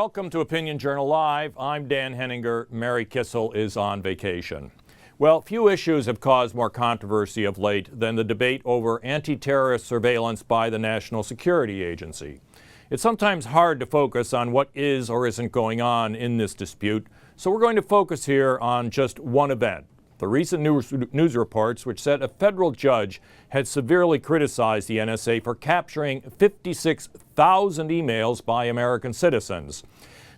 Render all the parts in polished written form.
Welcome to Opinion Journal Live. I'm Dan Henninger. Mary Kissel is on vacation. Well, few issues have caused more controversy of late than the debate over anti-terrorist surveillance by the National Security Agency. It's sometimes hard to focus on what is or isn't going on in this dispute, so we're going to focus here on just one event. The recent news reports which said a federal judge had severely criticized the NSA for capturing 56,000 emails by American citizens.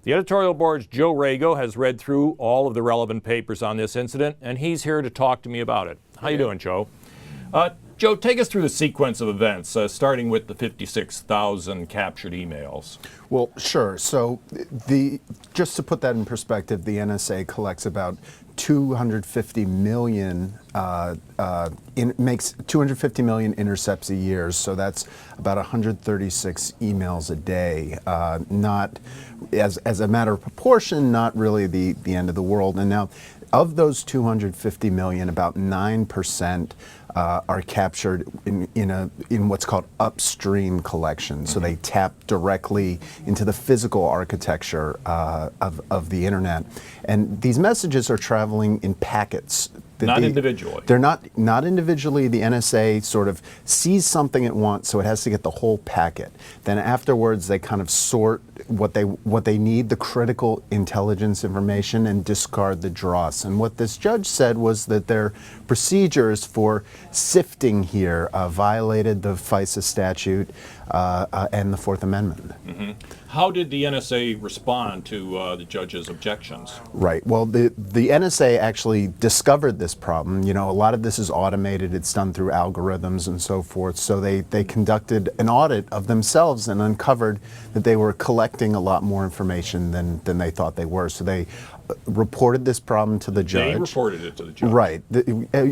The Editorial Board's Joe Rago has read through all of the relevant papers on this incident, and he's here to talk to me about it. How you doing, Joe? Joe, take us through the sequence of events, starting with the 56,000 captured emails. Well, sure. So just to put that in perspective, the NSA collects about 250 million, makes 250 million intercepts a year. So that's about 136 emails a day. Not, as a matter of proportion, not really the end of the world. And now, of those 250 million, about 9% are captured in what's called upstream collection. So they tap directly into the physical architecture of the internet. And these messages are traveling in packets. Not individually. They're not individually. The NSA sort of sees something at once, so it has to get the whole packet. Then afterwards, they kind of sort what they need, the critical intelligence information, and discard the dross. And what this judge said was that their procedures for sifting here violated the FISA statute and the Fourth Amendment. Mm-hmm. How did the NSA respond to the judge's objections? Right. Well, the NSA actually discovered this problem. You know, a lot of this is automated. It's done through algorithms and so forth. So they conducted an audit of themselves and uncovered that they were collecting a lot more information than they thought they were. So they reported this problem to the judge. They reported it to the judge. Right.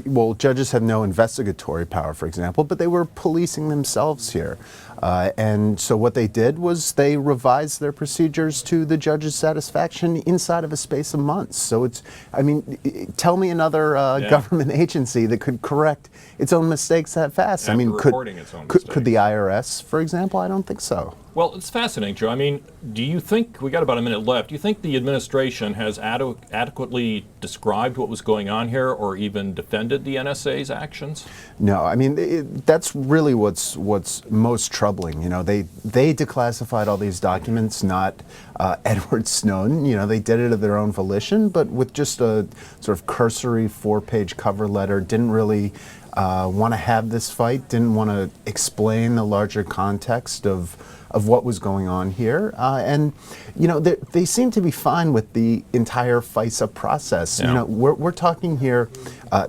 Well, judges have no investigatory power, for example, but they were policing themselves here. And so what they did was they revised their procedures to the judge's satisfaction inside of a space of months. So it's, I mean, tell me another government agency that could correct its own mistakes that fast. After reporting its own mistakes. Could the IRS, for example? I don't think so. Well, it's fascinating, Joe. I mean, do you think, we got about a minute left, do you think the administration has adequately described what was going on here or even defended the NSA's actions? No, I mean, that's really what's most troubling. You know, they declassified all these documents, not Edward Snowden. You know, they did it of their own volition, but with just a sort of cursory 4-page cover letter, didn't really want to have this fight, didn't want to explain the larger context of what was going on here. And, you know, they seem to be fine with the entire FISA process. Yeah. You know, we're talking here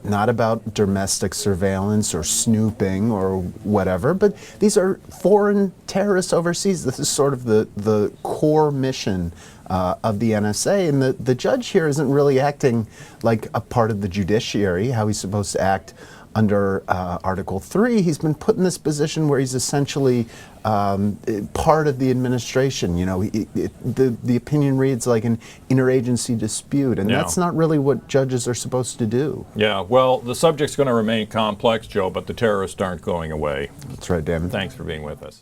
not about domestic surveillance or snooping or whatever, but these are foreign terrorists overseas. This is sort of the core mission of the NSA, and the judge here isn't really acting like a part of the judiciary, how he's supposed to act under Article 3. He's been put in this position where he's essentially part of the administration. You know, the opinion reads like an interagency dispute, and that's not really what judges are supposed to do. Yeah, well, the subject's going to remain complex, Joe, but the terrorists aren't going away. That's right, Dan. Thanks for being with us.